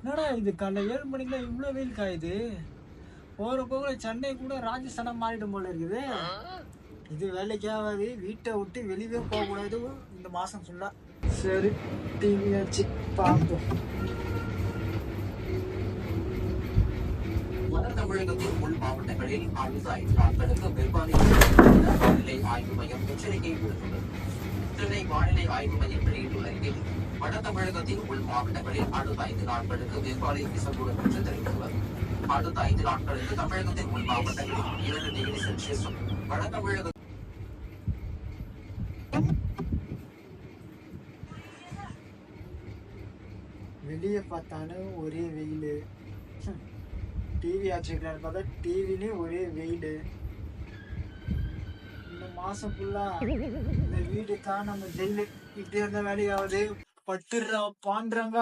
என்னடா இது காலைல 7 மணிக்குலாம் இவ்வளோ வெயில் காயுது. போற போக்குல சென்னை கூட ராஜஸ்தானா மாறிடும் போல இருக்குது. இது வேலைக்கு ஆகாது. வீட்டை விட்டு வெளியவே போகக்கூடாது இந்த மாசம் ஃபுல்லா. சரி, டிவி வச்சு பார்ப்போம். வட தமிழகத்தின் உள் மாவட்டங்களில் அடுத்த 5 நாட்களுக்கு வெப்பநிலை வானிலை ஆய்வு மையம் எச்சரிக்கை விடுத்துள்ளது. சென்னை வானிலை ஆய்வு மையம் வெளியிட்டுள்ள அறிக்கையில் வட தமிழகத்தின் உள் மாவட்டங்களில் அடுத்த 5 நாட்களுக்கு வெப்பநிலை வீசக்கூடும் என்று தெரிவித்துள்ளது. அடுத்த 5 நாட்களுக்கு தமிழகத்தின் உள் மாவட்டங்களில் 2 டிகிரி செல்சியஸும் வட தமிழக வெளியே பார்த்தாலும் ஒரே வெயில். டிவி ஆச்சுக்கலான்னு பார்த்தா டிவிலையும் ஒரே வெயில். இந்த மாசம் ஃபுல்லா இந்த வீடு தான் நம்ம ஜெயிலு. இப்படி இருந்த வேலையாவது பட்டுடுறா பாண்டுறாங்க.